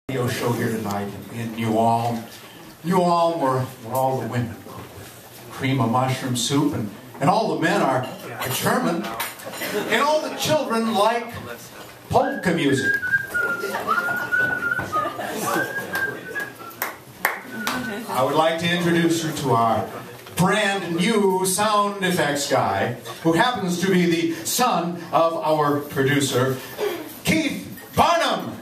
radio show here tonight in New Ulm. New Ulm, where all the women cook with cream of mushroom soup, and all the men are German, and all the children like polka music. I would like to introduce you to our brand new sound effects guy, who happens to be the son of our producer, Keith Barnum.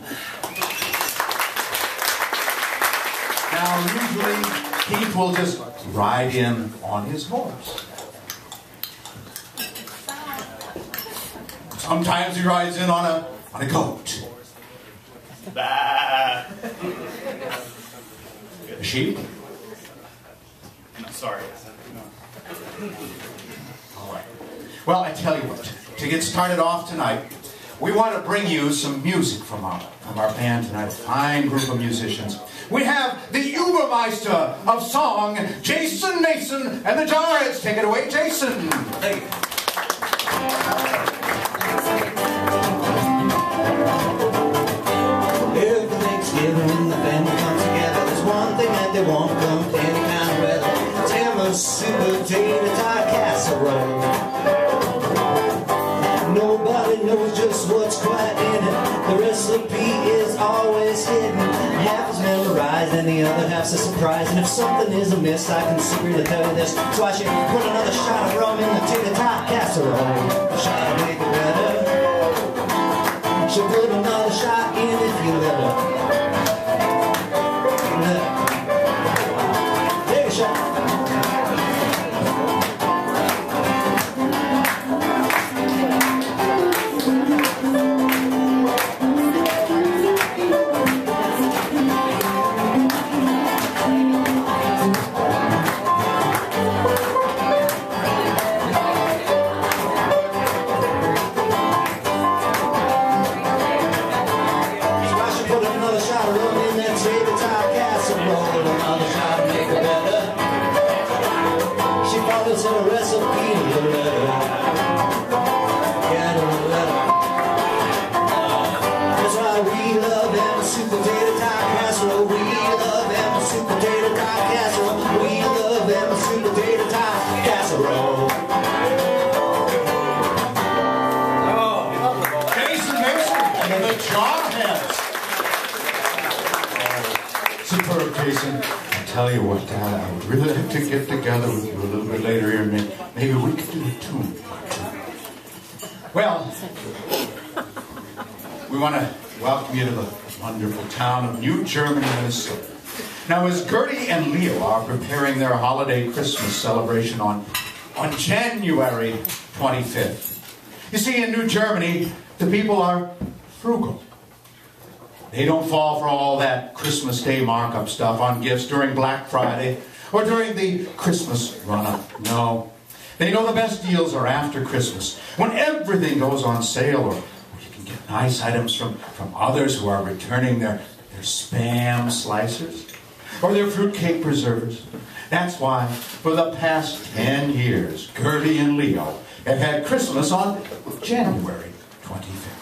Now, usually, Keith will just ride in on his horse. Sometimes he rides in on a goat. A sheep? Sorry. All right. Well, I tell you what, to get started off tonight, we want to bring you some music from our band tonight, a fine group of musicians. We have the Ubermeister of song, Jason Mason, and the Jarheads. Take it away, Jason. Hey. Every Thanksgiving when the family comes together, there's one thing that they won't come to any kind of weather. It's ham, soup, potato, tie, casserole. Nobody knows just what's quite in it. The recipe is always hidden. Half is memorized and the other half's a surprise. And if something is amiss, I can secretly tell you this. So I should put another shot of rum in the tater-tot casserole. Shot to make it better. She'll put another shot in if you let her. Take a shot. Jason, I tell you what, Dad, I would really like to get together with you a little bit later here, and maybe we could do a tune. Well, we want to welcome you to the wonderful town of New Germany, Minnesota. Now, as Gertie and Leo are preparing their holiday Christmas celebration on January 25th, you see, in New Germany, the people are frugal. They don't fall for all that Christmas Day markup stuff on gifts during Black Friday or during the Christmas run-up. No. They know the best deals are after Christmas, when everything goes on sale, or you can get nice items from others who are returning their Spam slicers or their fruitcake preservers. That's why, for the past 10 years, Gertie and Leo have had Christmas on January 25th.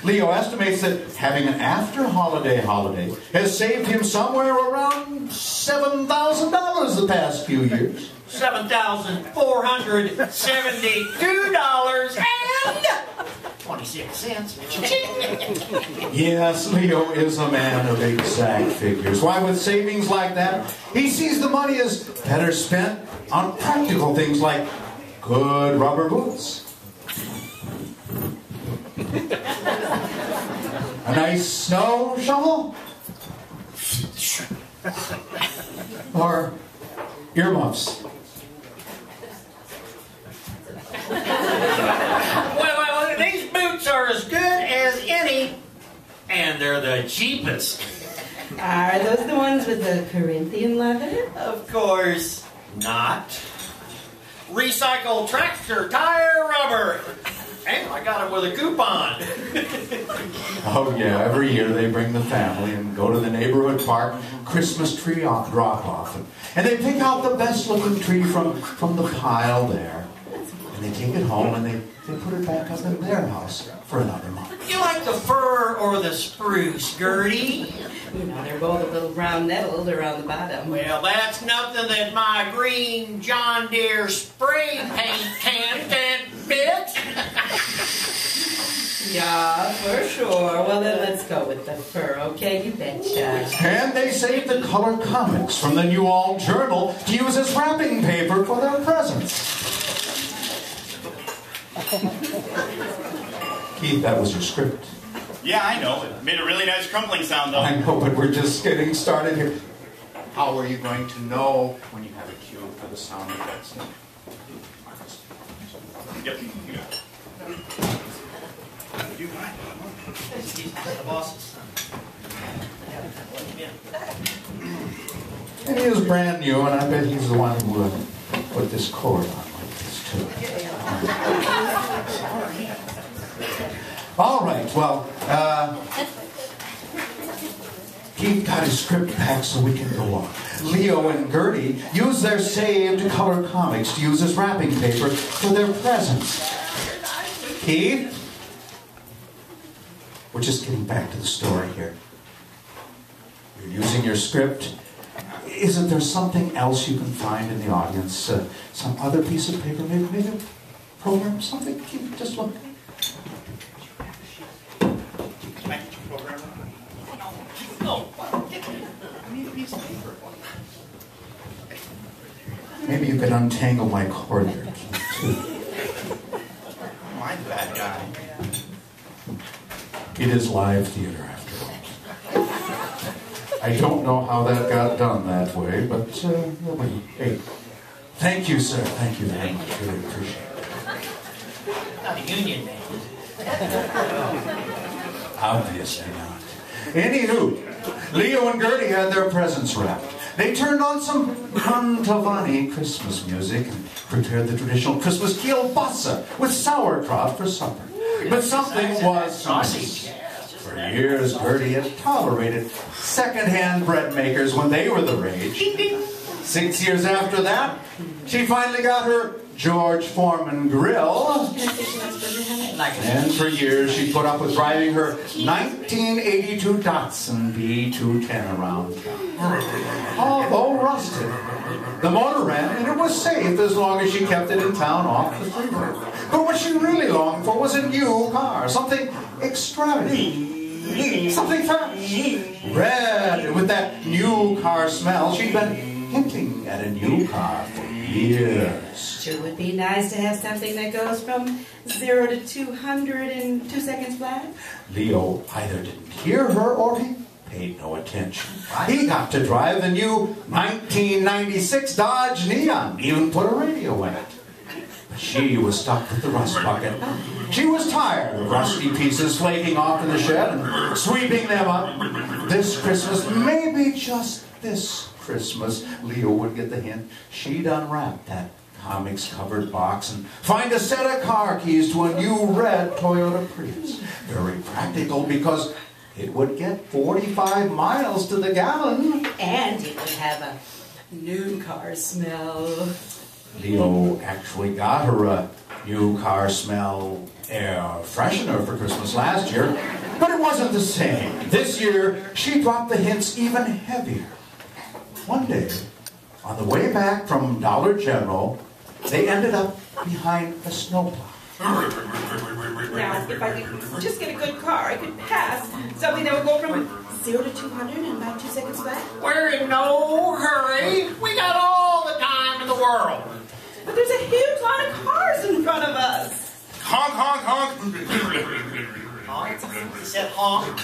Leo estimates that having an after-holiday holiday has saved him somewhere around $7,000 the past few years. $7,472.26. Yes, Leo is a man of exact figures. Why, with savings like that, he sees the money as better spent on practical things like good rubber boots, a nice snow shovel, or earmuffs. Well, these boots are as good as any, and they're the cheapest. Are those the ones with the Corinthian leather? Of course not. Recycled tractor tire rubber. And I got it with a coupon. Oh yeah, every year they bring the family and go to the neighborhood park Christmas tree drop-off. And they pick out the best looking tree from the pile there. And they take it home and they put it back up in their house for another month. You like the fir or the spruce, Gertie? You know, They're both a little brown nettled around the bottom. Well, that's nothing that my green John Deere spray paint can't fit. Yeah, for sure. Well, then let's go with the fur, okay? You betcha. And they saved the color comics from the New All Journal to use as wrapping paper for their presents. Keith, that was your script. Yeah, I know. It made a really nice crumpling sound, though. I know, but we're just getting started here. How are you going to know when you have a cue for the sound effects? Yep, you got it. The boss's son. And he is brand new, and I bet he's the one who put this cord on like this, too. All right, well, Keith got his script back so we can go on. Leo and Gertie used their saved color comics to use as wrapping paper for their presents. Keith? We're just getting back to the story here. You're using your script. Isn't there something else you can find in the audience? Some other piece of paper, maybe a program, something? Keith, just look. Maybe you could untangle my cord there, too. My bad guy. It is live theater, after all. I don't know how that got done that way, but, hey, thank you, sir. Thank you very much. Really appreciate it. Not a union man. Obviously not. Anywho, Leo and Gertie had their presents wrapped. They turned on some Mantovani Christmas music and prepared the traditional Christmas kielbasa with sauerkraut for supper. But something was sausage. For years, Gertie had tolerated second-hand bread makers when they were the rage. 6 years after that, she finally got her George Foreman grill. And for years, she put up with driving her 1982 Datsun B210 around town. Although rusted, the motor ran and it was safe as long as she kept it in town off the freeway. But what she really longed for was a new car, something extravagant. Something fast. Red, and with that new car smell, she'd been hinting at a new car for years. Sure would be nice to have something that goes from 0 to 200 in 2 seconds flat. Leo either didn't hear her or he paid no attention. He got to drive the new 1996 Dodge Neon, even put a radio in it. But she was stuck with the rust bucket. She was tired of rusty pieces flaking off in the shed and sweeping them up. This Christmas, maybe just this Christmas, Leo would get the hint. She'd unwrap that comics-covered box and find a set of car keys to a new red Toyota Prius. Very practical because it would get 45 miles to the gallon. And it would have a new car smell. Leo actually got her a new car smell air freshener for Christmas last year, but it wasn't the same. This year, she dropped the hints even heavier. One day, on the way back from Dollar General, they ended up behind a snowplow. Now, if I could just get a good car, I could pass something that would go from 0 to 200 in about 2 seconds flat. We're in no hurry. We got all the time in the world. But there's a huge line of cars in front of us. Honk, honk, honk. Honk? He said honk.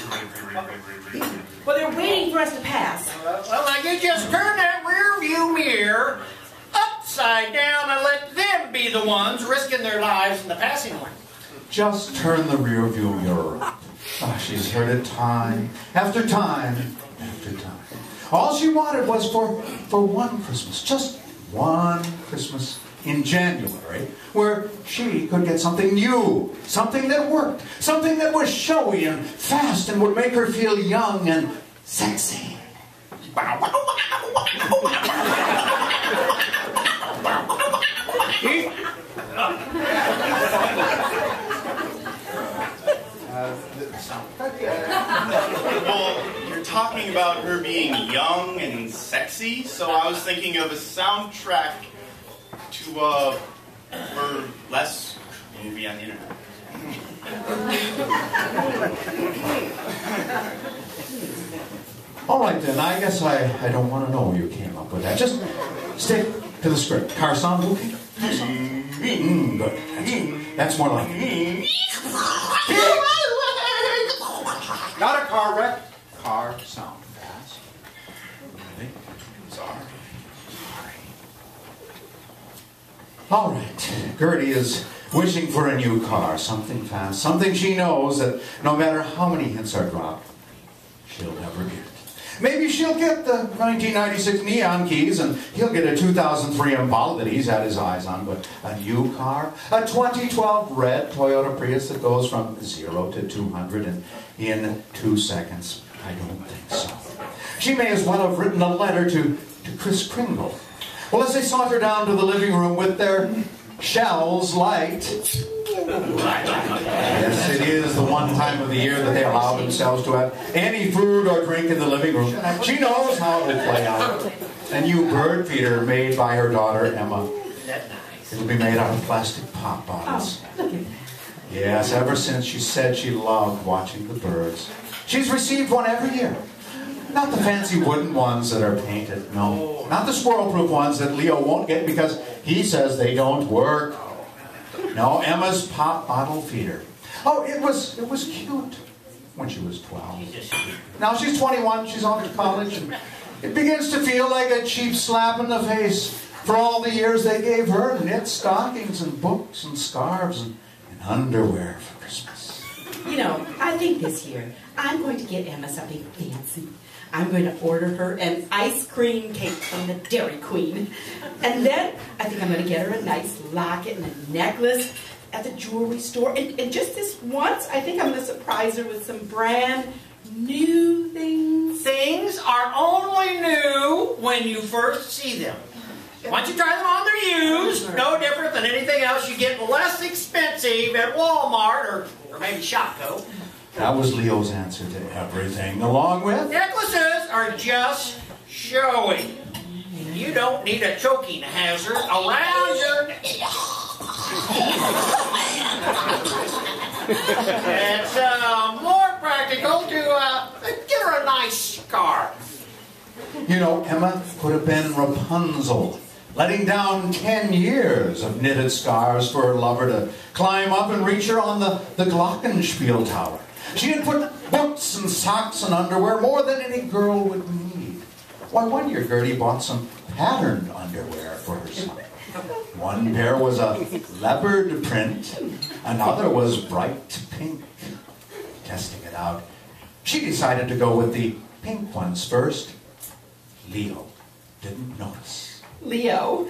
Well, they're waiting for us to pass. Well, now you just turn that rear view mirror upside down and let them be the ones risking their lives in the passing lane. Just turn the rear view mirror up. Oh, she's heard it time after time after time. All she wanted was for one Christmas, just one Christmas in January, where she could get something new, something that worked, something that was showy and fast and would make her feel young and sexy. Well, your talking about her being young and sexy, so I was thinking of a soundtrack to a Brrrlesque movie on the internet. All right, then. I guess I don't want to know who you came up with that. Just stick to the script. Car sound, okay? Car sound. Good. That's more like it. Not a car wreck. Car sound. Fast. Ready? Sorry. All right. Gertie is wishing for a new car. Something fast. Something she knows that no matter how many hints are dropped, she'll never get. Maybe she'll get the 1996 Neon Keys and he'll get a 2003 Impala that he's had his eyes on. But a new car? A 2012 red Toyota Prius that goes from 0 to 200 in 2 seconds? I don't think so. She may as well have written a letter to Kris Kringle. Well, as they saunter down to the living room with their shells light. Yes, it is the one time of the year that they allow themselves to have any food or drink in the living room. She knows how it will play out. A new bird feeder made by her daughter, Emma. It'll be made out of plastic pop bottles. Yes, ever since she said she loved watching the birds. She's received one every year. Not the fancy wooden ones that are painted, no. Not the squirrel-proof ones that Leo won't get because he says they don't work. No, Emma's pop bottle feeder. Oh, it was cute when she was 12. Now she's 21, she's off to college, and it begins to feel like a cheap slap in the face for all the years they gave her knit stockings and books and scarves and underwear for Christmas. You know, I think this year I'm going to get Emma something fancy. I'm going to order her an ice cream cake from the Dairy Queen. And then I think I'm going to get her a nice locket and a necklace at the jewelry store. And just this once, I think I'm going to surprise her with some brand new things. Things are only new when you first see them. Once you try them on, they're used. No different than anything else you get less expensive at Walmart or maybe Shopko. That was Leo's answer to everything, along with... Necklaces are just showy. You don't need a choking hazard around your... It's more practical to get her a nice scarf. You know, Emma could have been Rapunzel, letting down 10 years of knitted scarves for her lover to climb up and reach her on the Glockenspiel Tower. She had put books and socks and underwear more than any girl would need. Why, one year Gertie bought some patterned underwear for herself. One pair was a leopard print, another was bright pink. Testing it out, she decided to go with the pink ones first. Leo didn't notice. Leo,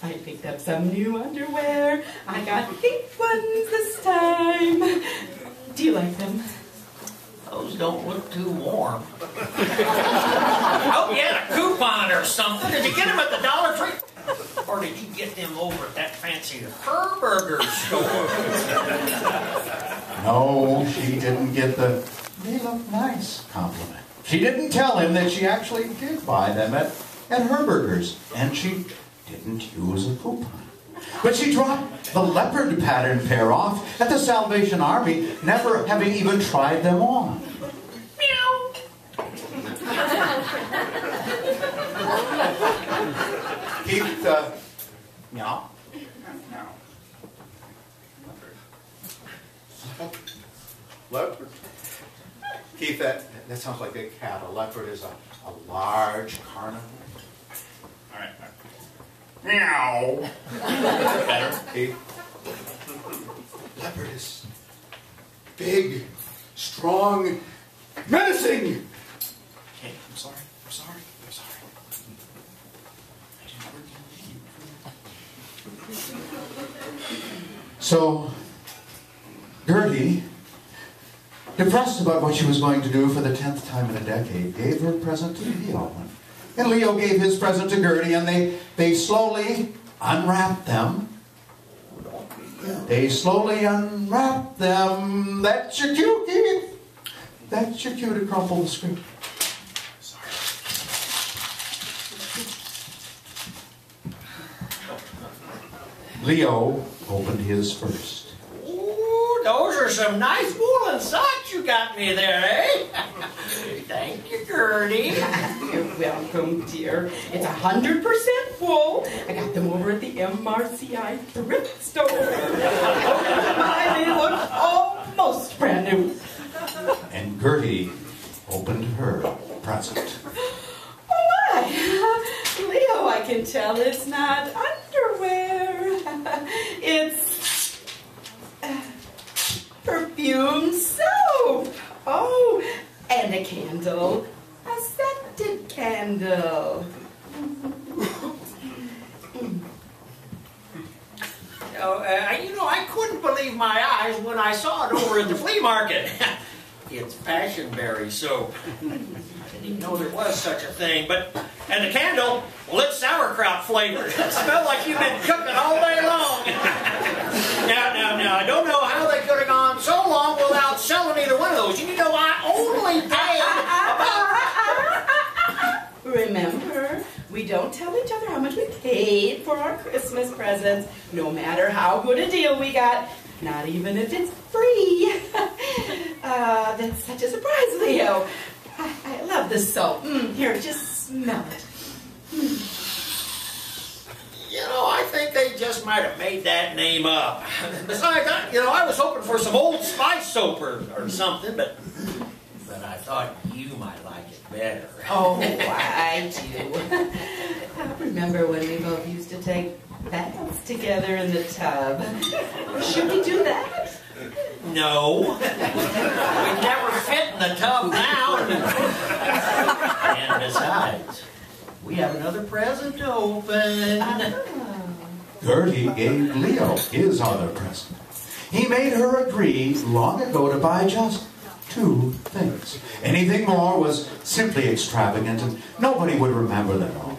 I picked up some new underwear. I got pink ones this time. Do you like them? Those don't look too warm. Oh, you had a coupon or something. Did you get them at the Dollar Tree? Or did you get them over at that fancy Herberger store? No, she didn't get the "they look nice" compliment. She didn't tell him that she actually did buy them at Herberger's, and she didn't use a coupon. But she dropped the leopard pattern pair off at the Salvation Army, never having even tried them on. Meow. Keith, meow. Leopard. Keith, that sounds like a cat. A leopard is a large carnivore. All right. Meow. Better. Keith. Leopard is big, strong, menacing. Okay, I'm sorry. So, Gertie, depressed about what she was going to do for the 10th time in a decade, gave her present to Leo. And Leo gave his present to Gertie, and they slowly unwrapped them. They slowly unwrapped them. That's your cue, Keith. That's your cue to crumple the script. Leo opened his first. Ooh, those are some nice woolen socks you got me there, eh? Thank you, Gertie. You're welcome, dear. It's 100% wool. I got them over at the MRCI thrift store. They look almost brand new. And Gertie opened her present. Oh my! Leo, I can tell it's not underwear. It's perfume soap. Oh, and a candle. A scented candle. I couldn't believe my eyes when I saw it over at the flea market. It's passionberry soap. I didn't even know there was such a thing. And the candle, well, it's sauerkraut flavored. It smells like you've been cooking all day long. Now, I don't know how they could have gone so long without selling either one of those. You know, I only paid about... Remember, we don't tell each other how much we paid for our Christmas presents, no matter how good a deal we got, not even if it's free. That's such a surprise, Leo. I love this soap. Here, just smell it. You know, I think they just might have made that name up. Besides, I was hoping for some Old Spice soap or something, but I thought you might like it better. Oh, I do. Remember when we both used to take baths together in the tub? Should we do that? No. We never fit in the tub now. And besides, we have another present to open. Gertie gave Leo his other present. He made her agree long ago to buy just 2 things. Anything more was simply extravagant, and nobody would remember them all.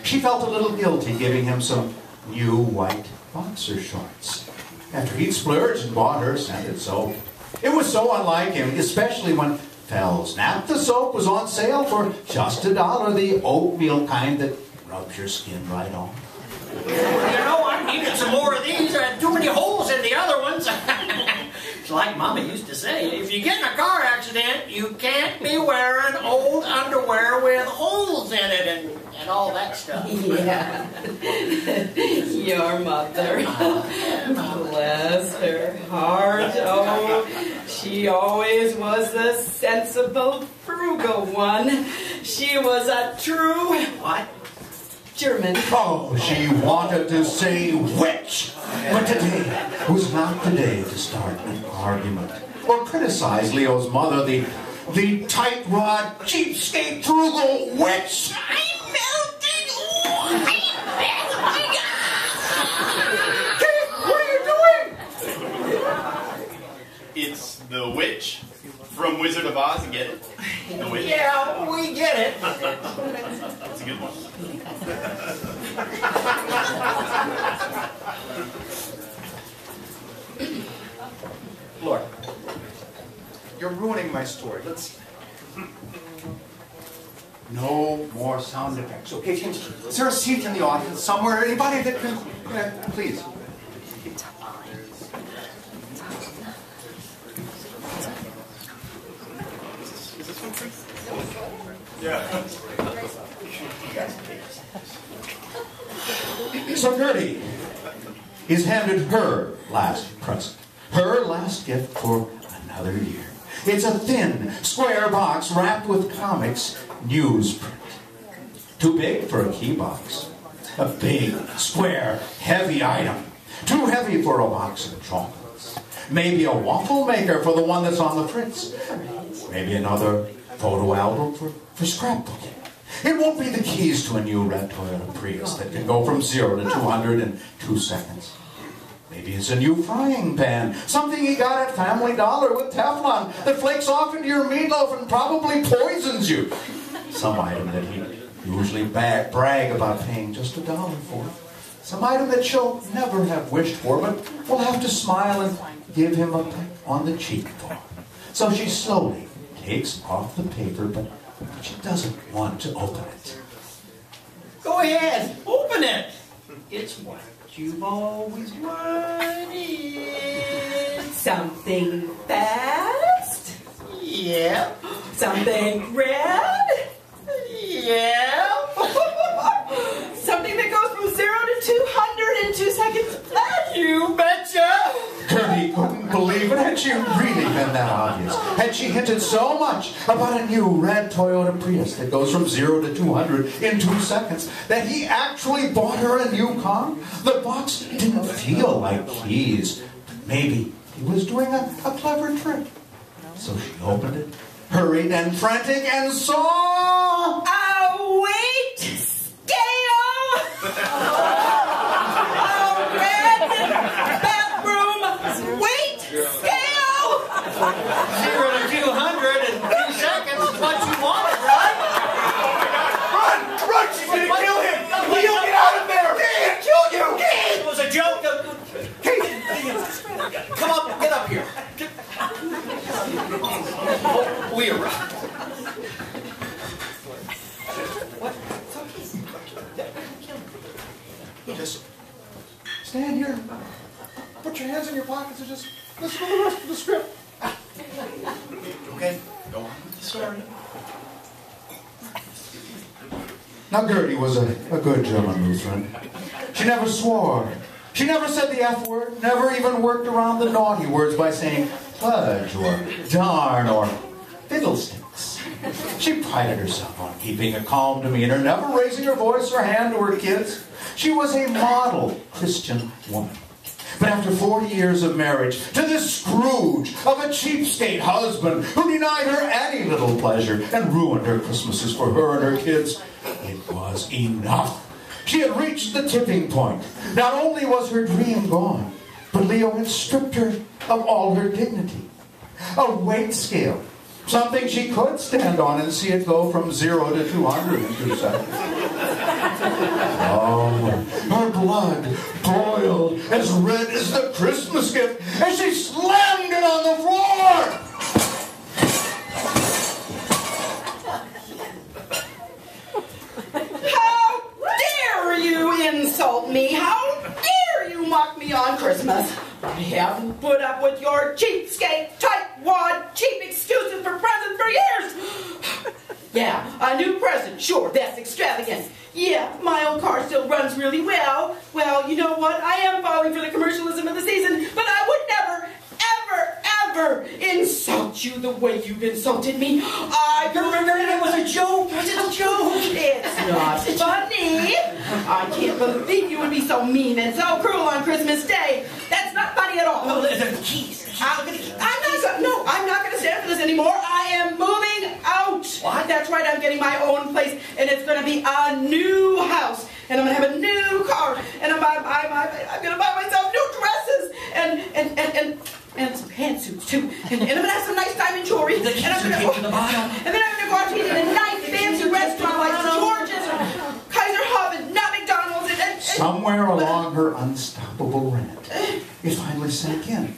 She felt a little guilty giving him some new white boxer shorts after he'd splurged and bought her scented soap. It was so unlike him, especially when fell snap the soap was on sale for just $1, the oatmeal kind that rubs your skin right on. I needed some more of these. There had too many holes in the other ones. It's like Mama used to say, if you get in a car accident, you can't be wearing old underwear with holes in it and all that stuff. Yeah. Your mother. Bless her heart. Oh, she always was a sensible, frugal one. She was a true... What? German. Oh, she wanted to say witch. But today was not the day to start an argument or criticize Leo's mother, the tight-rod, cheapskate, frugal witch. I'm melting. Keith, what are you doing? It's the witch from Wizard of Oz. Get it? The witch. Yeah, we get it. That's a good one. Lord, you're ruining my story. Let's... No more sound effects, okay? Is there a seat in the audience somewhere? Anybody that can... please. Yeah. So Gertie is handed her last present, her last gift for another year. It's a thin, square box wrapped with comics newsprint. Too big for a key box. A big, square, heavy item. Too heavy for a box of chocolates. Maybe a waffle maker for the one that's on the fritz. Maybe another photo album for scrapbooking. It won't be the keys to a new red Toyota Prius that can go from 0 to 200 in 2 seconds. Maybe it's a new frying pan, something you got at Family Dollar with Teflon that flakes off into your meatloaf and probably poisons you. Some item that he usually brag about paying just $1 for. Some item that she'll never have wished for, but will have to smile and give him a peck on the cheek for. So she slowly takes off the paper, but she doesn't want to open it. Go ahead, open it. It's what you've always wanted. Something fast? Yeah. Something red? Yeah. Something that goes from 0 to 200 in 2 seconds flat? You betcha. Gertie couldn't believe it. Had she really been that obvious? Had she hinted so much about a new red Toyota Prius that goes from 0 to 200 in 2 seconds that he actually bought her a new car? The box didn't feel like keys. But maybe he was doing a clever trick. So she opened it, hurried and frantic, and saw... A weight scale! A red bathroom weight scale! 0 to 200 in 2 seconds is what you wanted, right? Run! Run! She's gonna kill him! He'll get out of there! He'll kill you! It was a joke. Come on, get up here. We arrived. Just stand here. Put your hands in your pockets and just listen to the rest of the script. Okay, go on with the story. Now, Gertie was a good German Lutheran. She never swore. She never said the F word, never even worked around the naughty words by saying fudge or darn or fiddlesticks. She prided herself on keeping a calm demeanor, never raising her voice or hand to her kids. She was a model Christian woman. But after 40 years of marriage to this Scrooge of a cheapskate husband who denied her any little pleasure and ruined her Christmases for her and her kids, it was enough. She had reached the tipping point. Not only was her dream gone, but Leo had stripped her of all her dignity. A weight scale. Something she could stand on and see it go from 0 to 200 in 2 seconds. Oh, her blood boiled as red as the Christmas gift as she slammed it on the floor. How dare you insult me? How dare you mock me on Christmas? I haven't put up with your cheapskate, tightwad, cheap excuses for presents for years. Yeah, a new present, sure, that's extravagant. Yeah, my old car still runs really well. Well, you know what? I am falling for the commercialism of the season, but I would never, ever, ever insult you the way you've insulted me. I remember it was a joke. It was a joke. It's not funny. I can't believe you would be so mean and so cruel on Christmas Day. That's not funny at all. Oh, the keys. I'm not going to stand for this anymore. I am moving out. What? That's right. I'm getting my own place, and it's going to be a new house, and I'm going to have a new car, and I'm going to buy myself new dresses and some pantsuits too, and I'm going to have some nice diamond jewelry. The keys are taped to the bottom. And then I'm going to go out to eat in a nice fancy restaurant like George's or Kaiser Hobbit, not McDonald's, and Somewhere along her unstoppable rant, it finally sank in.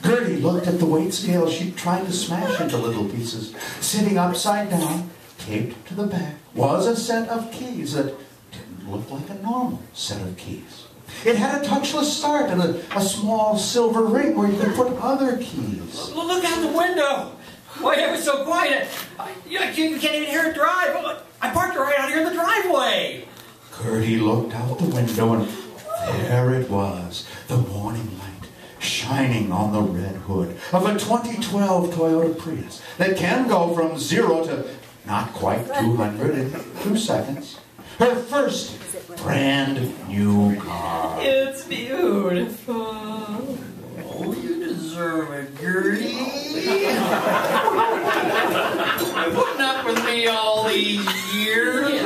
Gertie looked at the weight scale she'd tried to smash into little pieces. Sitting upside down, taped to the back, was a set of keys that didn't look like a normal set of keys. It had a touchless start and a small silver ring where you could put other keys. Well, look out the window. Why, it was so quiet. You can't even hear it drive. I parked right out here in the driveway. Gertie looked out the window and there it was, the morning light, shining on the red hood of a 2012 Toyota Prius that can go from 0 to not quite 200 in 2 seconds. Her first brand new car. it's beautiful. Oh, you deserve it, Gertie. Putting up with me all these years.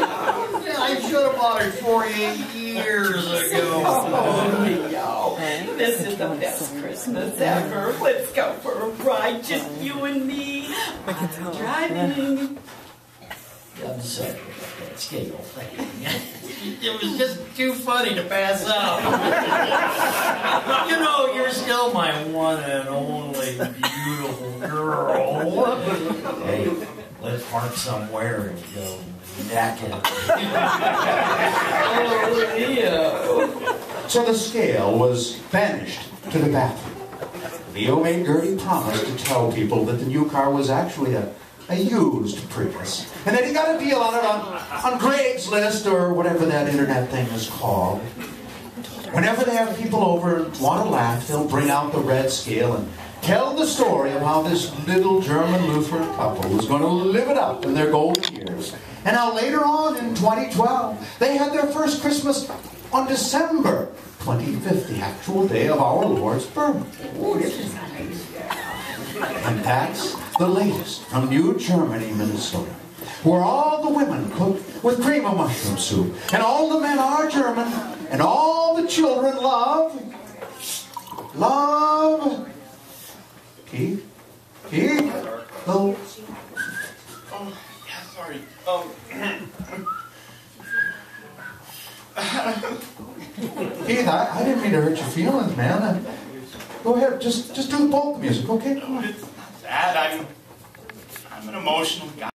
I should have bought it 48 years ago. Oh, Leo, this is the best Christmas ever. Let's go for a ride, just you and me. I'm driving. I'm sorry about that scale thing. It was just too funny to pass up. You know, you're still my one and only beautiful girl. Hey, let's park somewhere and go knackered. So the scale was banished to the bathroom. Leo made Gertie promise to tell people that the new car was actually a used Prius, and that he got a deal on it on Craigslist or whatever that internet thing is called. Whenever they have people over and want to laugh, they'll bring out the red scale and tell the story of how this little German Lutheran couple was going to live it up in their golden years. And how later on in 2012, they had their first Christmas on December 25th, the actual day of our Lord's birth. And that's the latest from New Germany, Minnesota, where all the women cook with cream of mushroom soup, and all the men are German, and all the children love... Keith? Oh, yeah, sorry. Keith, I didn't mean to hurt your feelings, man. Go ahead, just do the polka music, okay? Come on. It's not that. I'm an emotional guy.